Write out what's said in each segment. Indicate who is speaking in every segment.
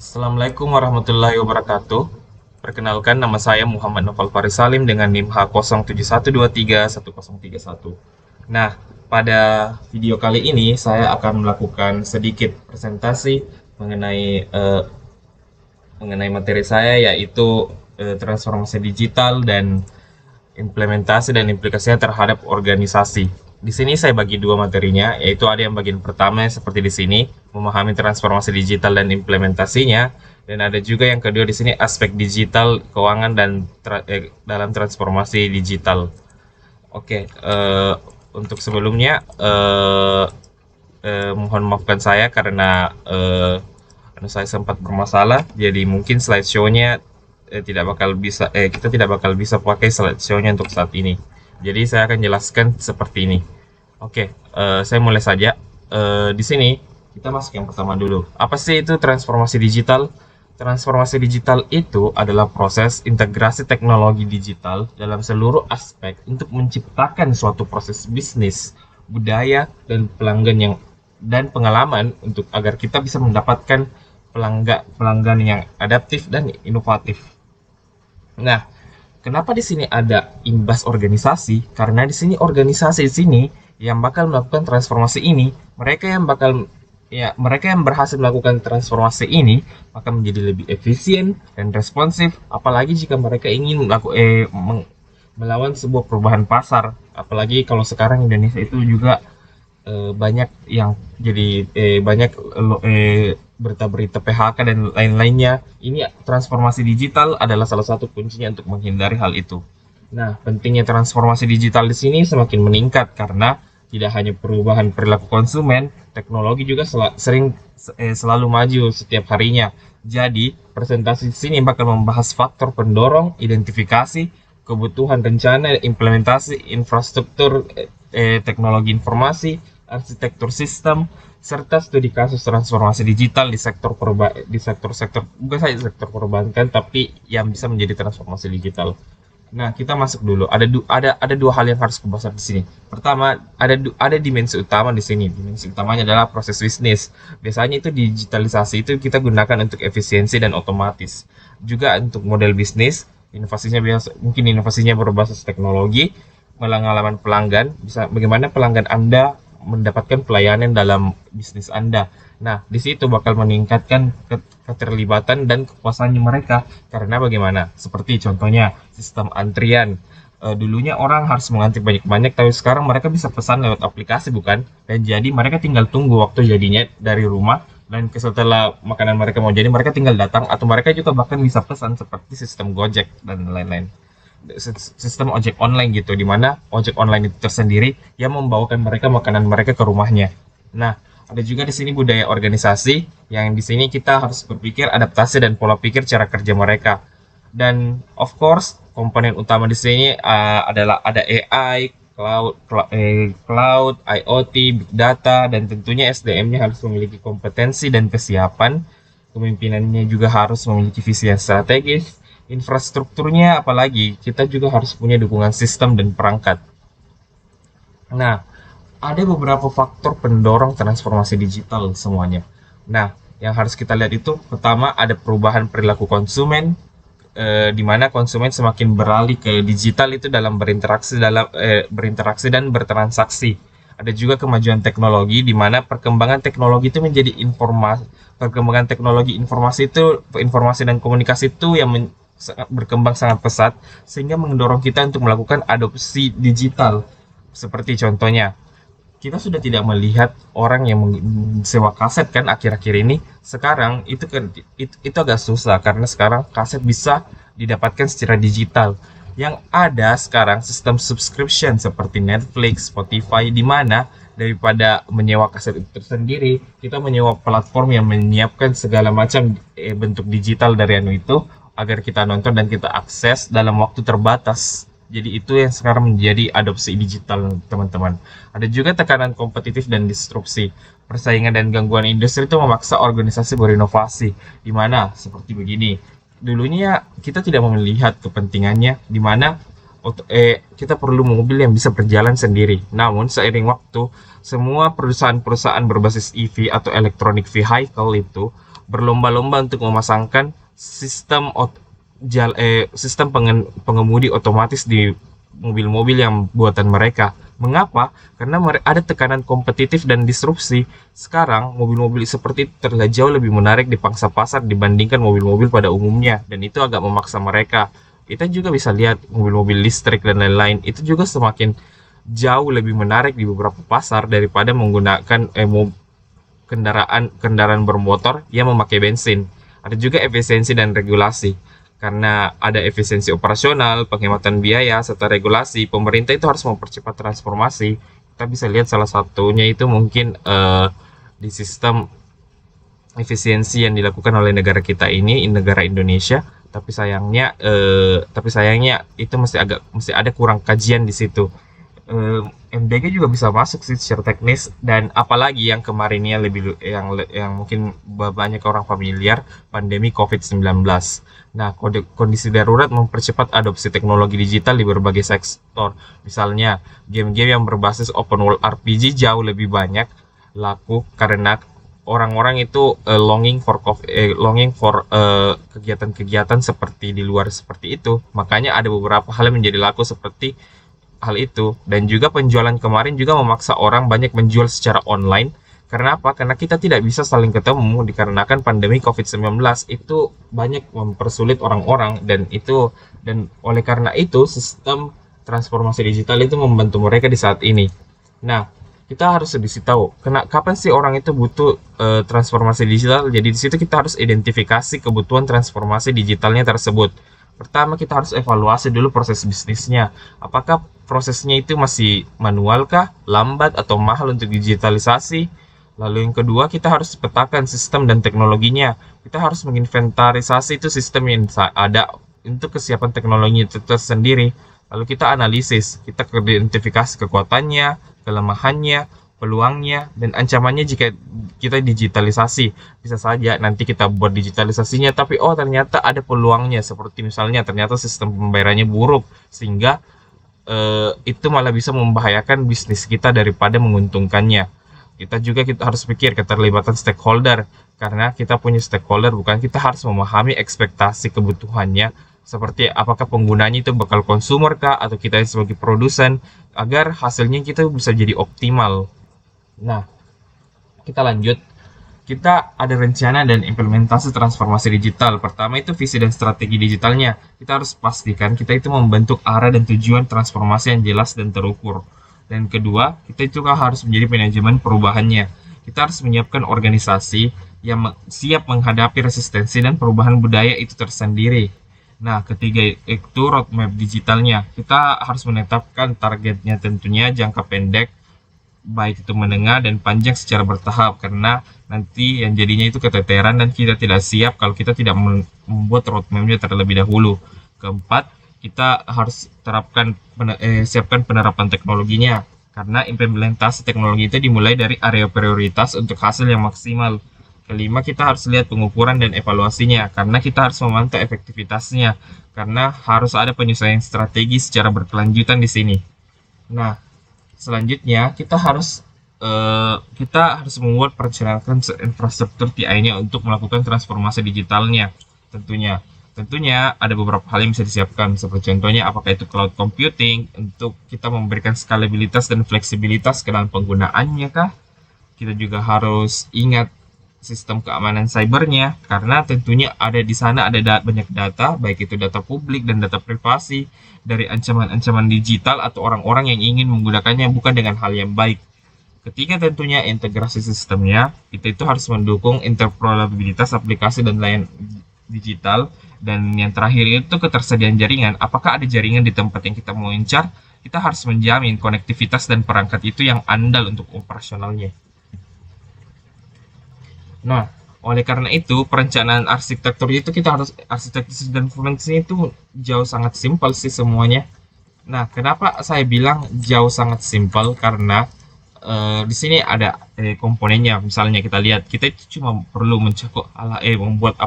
Speaker 1: Assalamualaikum warahmatullahi wabarakatuh. Perkenalkan, nama saya Muhammad Noval Faris Salim dengan NIM H0713311031. Nah, pada video kali ini saya akan melakukan sedikit presentasi mengenai materi saya, yaitu transformasi digital dan implementasi dan implikasinya terhadap organisasi. Di sini saya bagi dua materinya, yaitu ada yang bagian pertama seperti di sini, memahami transformasi digital dan implementasinya, dan ada juga yang kedua di sini aspek digital, keuangan dan dalam transformasi digital. Oke, untuk sebelumnya mohon maafkan saya karena saya sempat bermasalah, jadi mungkin slideshow-nya kita tidak bakal bisa pakai slideshow-nya untuk saat ini. Jadi saya akan jelaskan seperti ini. Oke, saya mulai saja. Di sini kita masuk yang pertama dulu. Apa sih itu transformasi digital? Transformasi digital itu adalah proses integrasi teknologi digital dalam seluruh aspek untuk menciptakan suatu proses bisnis, budaya, dan pengalaman untuk agar kita bisa mendapatkan pelanggan yang adaptif dan inovatif. Nah, kenapa di sini ada imbas organisasi? Karena di sini organisasi di sini yang bakal melakukan transformasi ini, mereka yang berhasil melakukan transformasi ini akan menjadi lebih efisien dan responsif, apalagi jika mereka ingin melawan sebuah perubahan pasar. Apalagi kalau sekarang Indonesia itu juga banyak yang jadi banyak berita-berita PHK dan lain-lainnya. Ini transformasi digital adalah salah satu kuncinya untuk menghindari hal itu. Nah, pentingnya transformasi digital di sini semakin meningkat karena tidak hanya perubahan perilaku konsumen, teknologi juga selalu maju setiap harinya. Jadi, presentasi di sini bakal membahas faktor pendorong, identifikasi, kebutuhan rencana, implementasi, infrastruktur, teknologi informasi, arsitektur sistem, serta studi kasus transformasi digital di sektor bukan saja sektor perbankan, tapi yang bisa menjadi transformasi digital. Nah, kita masuk dulu. Ada dua hal yang harus dibahas di sini. Pertama, ada dimensi utama di sini. Dimensi utamanya adalah proses bisnis. Biasanya itu digitalisasi itu kita gunakan untuk efisiensi dan otomatis. Juga untuk model bisnis, mungkin inovasinya berbasis teknologi, pengalaman pelanggan, bagaimana pelanggan Anda mendapatkan pelayanan dalam bisnis Anda. Nah, di situ bakal meningkatkan keterlibatan dan kepuasannya mereka. Karena bagaimana? Seperti contohnya sistem antrian. Dulunya orang harus mengantri banyak-banyak, tapi sekarang mereka bisa pesan lewat aplikasi, bukan? Dan jadi mereka tinggal tunggu waktu jadinya dari rumah, dan setelah makanan mereka mau jadi, mereka tinggal datang, atau mereka juga bahkan bisa pesan seperti sistem Gojek dan lain-lain. Sistem ojek online gitu, di mana ojek online itu tersendiri yang membawakan mereka makanan mereka ke rumahnya. Nah, ada juga di sini budaya organisasi yang di sini kita harus berpikir adaptasi dan pola pikir cara kerja mereka. Dan of course, komponen utama di sini adalah ada AI, cloud, IoT, big data, dan tentunya SDM-nya harus memiliki kompetensi dan kesiapan. Kepemimpinannya juga harus memiliki visi yang strategis. Infrastrukturnya apalagi, kita juga harus punya dukungan sistem dan perangkat. Nah, ada beberapa faktor pendorong transformasi digital semuanya. Nah, yang harus kita lihat itu pertama ada perubahan perilaku konsumen, di mana konsumen semakin beralih ke digital itu dalam berinteraksi dan bertransaksi. Ada juga kemajuan teknologi, di mana perkembangan teknologi itu menjadi informasi dan komunikasi itu yang berkembang sangat pesat, sehingga mendorong kita untuk melakukan adopsi digital. Seperti contohnya, kita sudah tidak melihat orang yang sewa kaset kan akhir-akhir ini. Sekarang itu agak susah karena sekarang kaset bisa didapatkan secara digital. Yang ada sekarang sistem subscription seperti Netflix, Spotify, di mana daripada menyewa kaset itu tersendiri, kita menyewa platform yang menyiapkan segala macam bentuk digital dari itu agar kita nonton dan kita akses dalam waktu terbatas. Jadi itu yang sekarang menjadi adopsi digital, teman-teman. Ada juga tekanan kompetitif dan disrupsi. Persaingan dan gangguan industri itu memaksa organisasi berinovasi. Di mana seperti begini. Dulunya kita tidak melihat kepentingannya, di mana kita perlu mobil yang bisa berjalan sendiri. Namun seiring waktu, semua perusahaan-perusahaan berbasis EV atau electronic vehicle itu berlomba-lomba untuk memasangkan sistem pengemudi otomatis di mobil-mobil yang buatan mereka. Mengapa? Karena ada tekanan kompetitif dan disrupsi. Sekarang mobil-mobil seperti itu terlihat jauh lebih menarik di pangsa pasar dibandingkan mobil-mobil pada umumnya, dan itu agak memaksa mereka. Kita juga bisa lihat mobil-mobil listrik dan lain-lain, itu juga semakin jauh lebih menarik di beberapa pasar daripada menggunakan kendaraan bermotor yang memakai bensin. Ada juga efisiensi dan regulasi. Karena ada efisiensi operasional, penghematan biaya, serta regulasi, pemerintah itu harus mempercepat transformasi. Kita bisa lihat salah satunya itu mungkin di sistem efisiensi yang dilakukan oleh negara kita ini, negara Indonesia. Tapi sayangnya itu mesti ada kurang kajian di situ. MDG juga bisa masuk sih secara teknis, dan apalagi yang kemarinnya yang mungkin banyak orang familiar, pandemi COVID-19. Nah, kondisi darurat mempercepat adopsi teknologi digital di berbagai sektor. Misalnya, game-game yang berbasis open world RPG jauh lebih banyak laku karena orang-orang itu longing for kegiatan-kegiatan seperti di luar seperti itu. Makanya ada beberapa hal yang menjadi laku seperti hal itu, dan juga penjualan kemarin juga memaksa orang banyak menjual secara online. Karena apa? Karena kita tidak bisa saling ketemu dikarenakan pandemi COVID-19 itu banyak mempersulit orang-orang, dan oleh karena itu sistem transformasi digital itu membantu mereka di saat ini. Nah, kita harus sedisi tahu kapan sih orang itu butuh transformasi digital. Jadi di situ kita harus identifikasi kebutuhan transformasi digitalnya tersebut. Pertama, kita harus evaluasi dulu proses bisnisnya. Apakah prosesnya itu masih manual kah, lambat, atau mahal untuk digitalisasi? Lalu yang kedua, kita harus petakan sistem dan teknologinya. Kita harus menginventarisasi itu sistem yang ada untuk kesiapan teknologi itu tersendiri. Lalu kita analisis, kita identifikasi kekuatannya, kelemahannya, peluangnya, dan ancamannya jika kita digitalisasi. Bisa saja nanti kita buat digitalisasinya, tapi ternyata ada peluangnya, seperti misalnya ternyata sistem pembayarannya buruk, sehingga itu malah bisa membahayakan bisnis kita daripada menguntungkannya. Kita harus pikir keterlibatan stakeholder, karena kita punya stakeholder, bukan kita harus memahami ekspektasi kebutuhannya, seperti apakah penggunanya itu bakal konsumer kah, atau kita sebagai produsen, agar hasilnya kita bisa jadi optimal. Nah, kita lanjut. Kita ada rencana dan implementasi transformasi digital. Pertama itu visi dan strategi digitalnya. Kita harus pastikan kita itu membentuk arah dan tujuan transformasi yang jelas dan terukur. Dan kedua, kita juga harus menjadi manajemen perubahannya. Kita harus menyiapkan organisasi yang siap menghadapi resistensi dan perubahan budaya itu tersendiri. Nah, ketiga itu roadmap digitalnya. Kita harus menetapkan targetnya, tentunya jangka pendek, baik itu menengah dan panjang secara bertahap, karena nanti yang jadinya itu keteteran dan kita tidak siap kalau kita tidak membuat roadmapnya terlebih dahulu. Keempat, kita harus siapkan penerapan teknologinya, karena implementasi teknologi itu dimulai dari area prioritas untuk hasil yang maksimal. Kelima, kita harus lihat pengukuran dan evaluasinya, karena kita harus memantau efektivitasnya, karena harus ada penyesuaian strategi secara berkelanjutan di sini. Nah, selanjutnya kita harus membuat perencanaan infrastruktur TI-nya untuk melakukan transformasi digitalnya. Tentunya ada beberapa hal yang bisa disiapkan, seperti contohnya apakah itu cloud computing untuk kita memberikan skalabilitas dan fleksibilitas ke dalam penggunaannya kah. Kita juga harus ingat sistem keamanan cybernya, karena tentunya ada di sana banyak data, baik itu data publik dan data privasi, dari ancaman-ancaman digital atau orang-orang yang ingin menggunakannya bukan dengan hal yang baik. Ketiga, tentunya integrasi sistemnya. Kita itu harus mendukung interoperabilitas aplikasi dan layanan digital. Dan yang terakhir itu ketersediaan jaringan. Apakah ada jaringan di tempat yang kita mau incar? Kita harus menjamin konektivitas dan perangkat itu yang andal untuk operasionalnya. Nah, oleh karena itu perencanaan arsitektur itu arsitektur dan fungsinya itu sangat simpel sih semuanya. Nah, kenapa saya bilang sangat simpel? Karena di sini ada komponennya. Misalnya kita lihat, kita itu cuma perlu membuat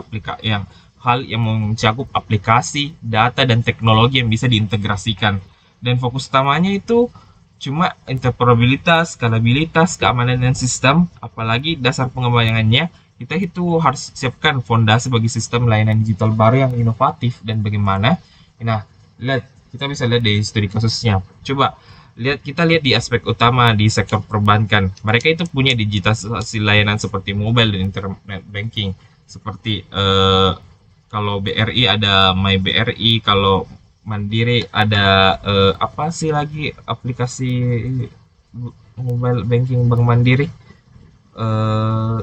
Speaker 1: hal yang mencakup aplikasi, data, dan teknologi yang bisa diintegrasikan. Dan fokus utamanya itu cuma interoperabilitas, skalabilitas, keamanan dan sistem, apalagi dasar pengembangannya kita itu harus siapkan fondasi bagi sistem layanan digital baru yang inovatif dan bagaimana. Nah, lihat kita bisa lihat di studi kasusnya. Coba kita lihat di aspek utama di sektor perbankan. Mereka itu punya digitalisasi layanan seperti mobile dan internet banking. Seperti kalau BRI ada My BRI, kalau Mandiri ada apa sih lagi aplikasi mobile banking Bank Mandiri?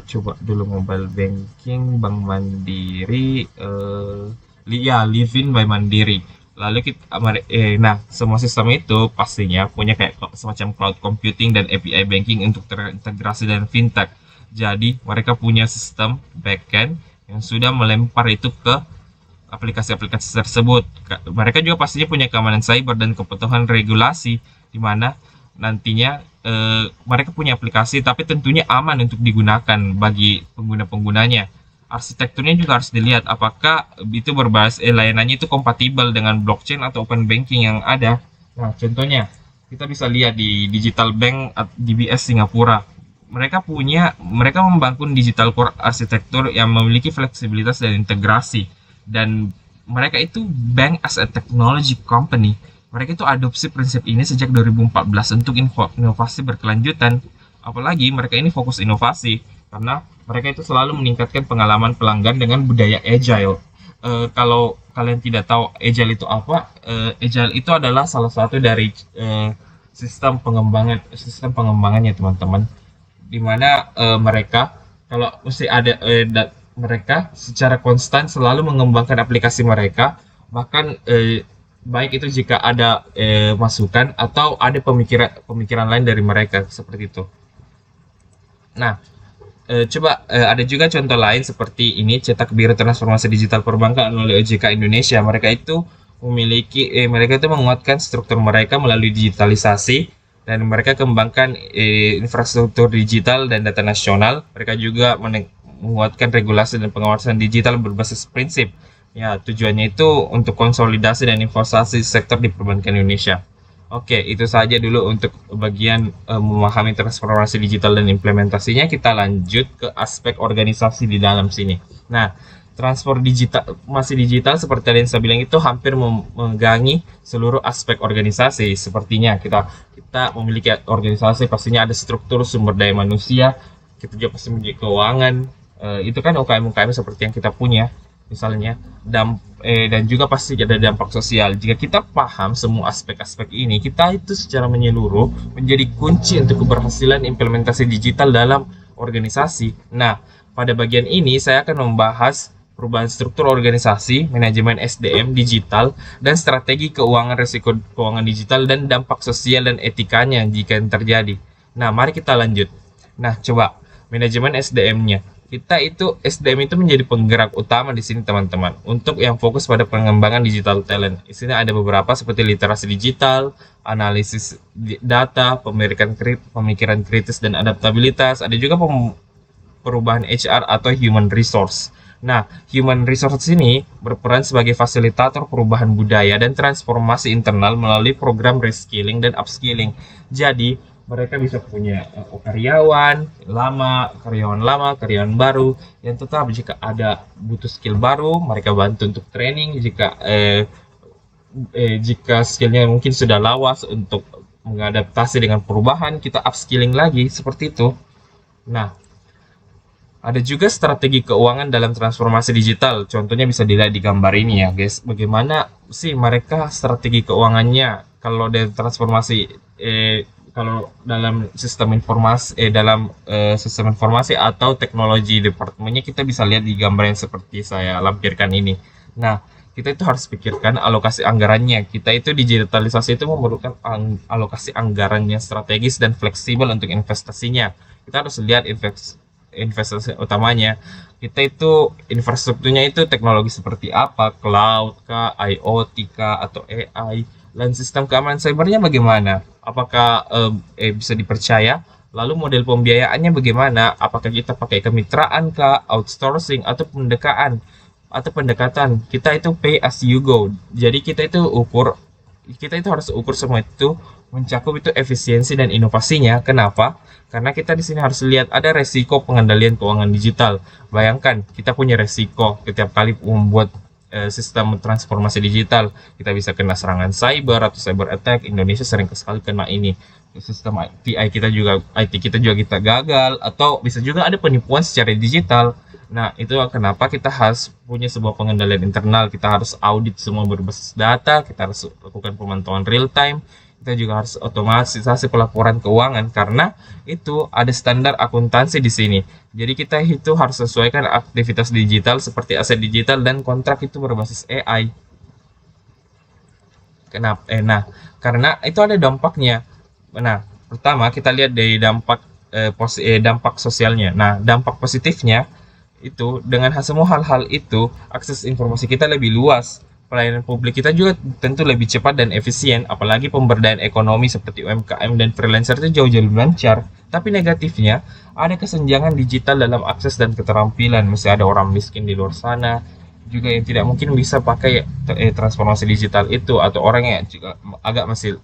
Speaker 1: Coba dulu mobile banking Bank Mandiri, Livin by Mandiri. Lalu nah semua sistem itu pastinya punya kayak semacam cloud computing dan API banking untuk terintegrasi dengan fintech. Jadi mereka punya sistem backend yang sudah melempar itu ke aplikasi-aplikasi tersebut. Mereka juga pastinya punya keamanan cyber dan kebutuhan regulasi, di mana nantinya mereka punya aplikasi tapi tentunya aman untuk digunakan bagi pengguna-penggunanya. Arsitekturnya juga harus dilihat apakah itu berbasis layanannya itu kompatibel dengan blockchain atau open banking yang ada. Nah, contohnya kita bisa lihat di Digital Bank DBS Singapura. Mereka membangun digital core arsitektur yang memiliki fleksibilitas dan integrasi, dan mereka itu bank as a technology company. Mereka itu adopsi prinsip ini sejak 2014 untuk inovasi berkelanjutan. Apalagi mereka ini fokus inovasi karena mereka itu selalu meningkatkan pengalaman pelanggan dengan budaya agile. Kalau kalian tidak tahu agile itu apa, agile itu adalah salah satu dari sistem pengembangannya teman-teman, dimana mereka kalau mesti ada mereka secara konstan selalu mengembangkan aplikasi mereka, bahkan baik itu jika ada masukan atau ada pemikiran lain dari mereka seperti itu. Nah, coba ada juga contoh lain seperti ini, Cetak Biru Transformasi Digital Perbankan oleh OJK Indonesia. Mereka itu menguatkan struktur mereka melalui digitalisasi, dan mereka kembangkan infrastruktur digital dan data nasional. Mereka juga menguatkan regulasi dan pengawasan digital berbasis prinsip. Ya, tujuannya itu untuk konsolidasi dan investasi sektor di perbankan Indonesia. Oke, itu saja dulu untuk bagian memahami transformasi digital dan implementasinya. Kita lanjut ke aspek organisasi di dalam sini. Nah, transformasi digital seperti yang saya bilang itu hampir memegangi seluruh aspek organisasi. Sepertinya kita memiliki organisasi, pastinya ada struktur sumber daya manusia, kita juga pasti memiliki keuangan. Itu kan UKM seperti yang kita punya misalnya, dan juga pasti ada dampak sosial. Jika kita paham semua aspek-aspek ini, kita itu secara menyeluruh menjadi kunci untuk keberhasilan implementasi digital dalam organisasi. Nah, pada bagian ini saya akan membahas perubahan struktur organisasi, manajemen SDM digital, dan strategi keuangan risiko keuangan digital, dan dampak sosial dan etikanya jika terjadi. Nah, mari kita lanjut. Nah, coba manajemen SDM-nya. SDM itu menjadi penggerak utama di sini teman-teman, untuk yang fokus pada pengembangan digital talent. Di sini ada beberapa seperti literasi digital, analisis data, pemikiran kritis dan adaptabilitas. Ada juga perubahan HR atau human resource. Nah, human resource ini berperan sebagai fasilitator perubahan budaya dan transformasi internal melalui program reskilling dan upskilling. Jadi mereka bisa punya karyawan lama, karyawan baru yang tetap jika ada butuh skill baru, mereka bantu untuk training. Jika skillnya mungkin sudah lawas untuk mengadaptasi dengan perubahan, kita upskilling lagi seperti itu. Nah, ada juga strategi keuangan dalam transformasi digital. Contohnya bisa dilihat di gambar ini ya, guys. Bagaimana sih mereka strategi keuangannya kalau dari transformasi kalau dalam sistem informasi atau teknologi departemennya, kita bisa lihat di gambar yang seperti saya lampirkan ini. Nah, kita itu harus pikirkan alokasi anggarannya. Kita itu digitalisasi itu memerlukan alokasi anggaran yang strategis dan fleksibel untuk investasinya. Kita harus lihat investasi utamanya. Kita itu infrastrukturnya itu teknologi seperti apa, cloud kah, IoT kah, atau AI. Dan sistem keamanan cybernya bagaimana? Apakah bisa dipercaya? Lalu model pembiayaannya bagaimana? Apakah kita pakai kemitraan kah, outsourcing, atau pendekatan? Kita itu pay as you go. Jadi kita itu ukur kita itu harus ukur semua itu mencakup itu efisiensi dan inovasinya. Kenapa? Karena kita di sini harus lihat ada resiko pengendalian keuangan digital. Bayangkan kita punya resiko setiap kali membuat sistem transformasi digital, kita bisa kena serangan cyber atau cyber attack. Indonesia sering sekali kena ini. Sistem IT kita juga kita gagal, atau bisa juga ada penipuan secara digital. Nah, itu kenapa kita harus punya sebuah pengendalian internal. Kita harus audit semua berbasis data, kita harus lakukan pemantauan real time, kita juga harus otomatisasi pelaporan keuangan karena itu ada standar akuntansi di sini. Jadi kita itu harus sesuaikan aktivitas digital seperti aset digital dan kontrak itu berbasis AI. Kenapa? Nah, karena itu ada dampaknya. Nah, pertama kita lihat dari dampak sosialnya. Nah, dampak positifnya itu dengan semua hal-hal itu akses informasi kita lebih luas. Pelayanan publik kita juga tentu lebih cepat dan efisien, apalagi pemberdayaan ekonomi seperti UMKM dan freelancer itu jauh-jauh lebih lancar. Tapi negatifnya, ada kesenjangan digital dalam akses dan keterampilan. Masih ada orang miskin di luar sana juga yang tidak mungkin bisa pakai transformasi digital itu, atau orang yang juga agak masih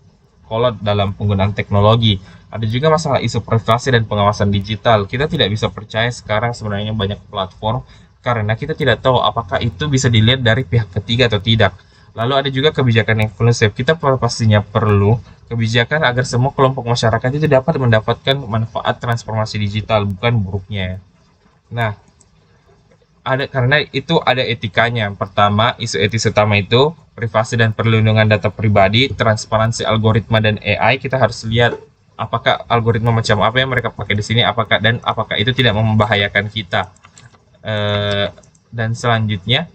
Speaker 1: kolot dalam penggunaan teknologi. Ada juga masalah isu privasi dan pengawasan digital. Kita tidak bisa percaya sekarang sebenarnya banyak platform karena kita tidak tahu apakah itu bisa dilihat dari pihak ketiga atau tidak. Lalu ada juga kebijakan inklusif. Kita pastinya perlu kebijakan agar semua kelompok masyarakat itu dapat mendapatkan manfaat transformasi digital, bukan buruknya. Nah, karena itu ada etikanya. Pertama, isu etis utama itu privasi dan perlindungan data pribadi, transparansi algoritma dan AI. Kita harus lihat apakah algoritma macam apa yang mereka pakai di sini, apakah itu tidak membahayakan kita. Dan selanjutnya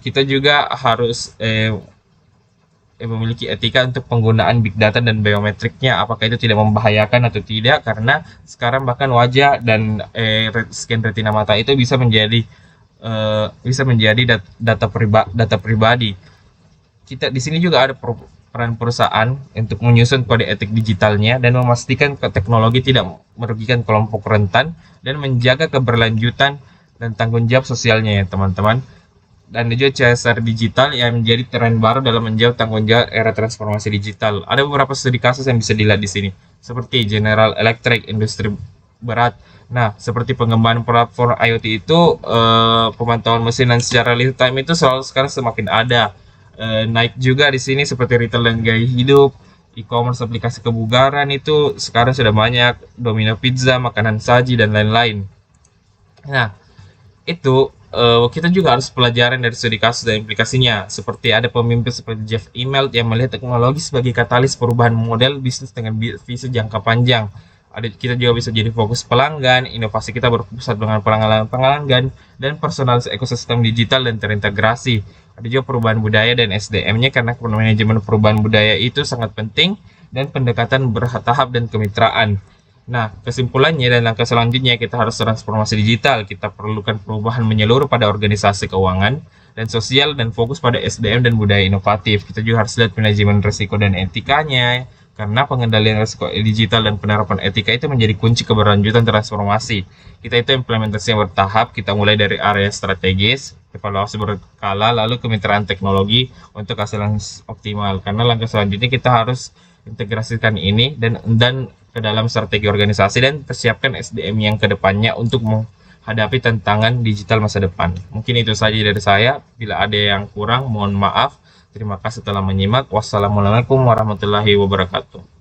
Speaker 1: kita juga harus memiliki etika untuk penggunaan big data dan biometriknya, apakah itu tidak membahayakan atau tidak, karena sekarang bahkan wajah dan scan retina mata itu bisa menjadi data pribadi. Kita di sini juga ada peran perusahaan untuk menyusun kode etik digitalnya dan memastikan teknologi tidak merugikan kelompok rentan dan menjaga keberlanjutan dan tanggung jawab sosialnya ya teman-teman. Dan juga CSR digital yang menjadi tren baru dalam menjawab tanggung jawab era transformasi digital. Ada beberapa studi kasus yang bisa dilihat di sini, seperti General Electric, industri berat. Nah, seperti pengembangan platform IoT itu, pemantauan mesin secara real time itu sekarang semakin ada. Naik juga di sini seperti retail dan gaya hidup, e-commerce, aplikasi kebugaran itu sekarang sudah banyak, Domino Pizza, makanan saji dan lain-lain. Nah, itu kita juga harus pelajaran dari studi kasus dan implikasinya. Seperti ada pemimpin seperti Jeff Immelt yang melihat teknologi sebagai katalis perubahan model bisnis dengan visi jangka panjang. Kita juga bisa jadi fokus pelanggan, inovasi kita berpusat dengan pelanggan dan personalisasi ekosistem digital dan terintegrasi. Ada juga perubahan budaya dan SDM-nya, karena manajemen perubahan budaya itu sangat penting, dan pendekatan bertahap dan kemitraan. Nah, kesimpulannya dan langkah selanjutnya kita harus transformasi digital. Kita perlukan perubahan menyeluruh pada organisasi keuangan dan sosial dan fokus pada SDM dan budaya inovatif. Kita juga harus lihat manajemen risiko dan etikanya, karena pengendalian risiko digital dan penerapan etika itu menjadi kunci keberlanjutan transformasi. Kita itu implementasi yang bertahap, kita mulai dari area strategis, evaluasi berkala, lalu kemitraan teknologi untuk hasil yang optimal. Karena langkah selanjutnya kita harus integrasikan ini dan ke dalam strategi organisasi dan persiapkan SDM yang kedepannya untuk menghadapi tantangan digital masa depan. Mungkin itu saja dari saya. Bila ada yang kurang, mohon maaf. Terima kasih telah menyimak. Wassalamualaikum warahmatullahi wabarakatuh.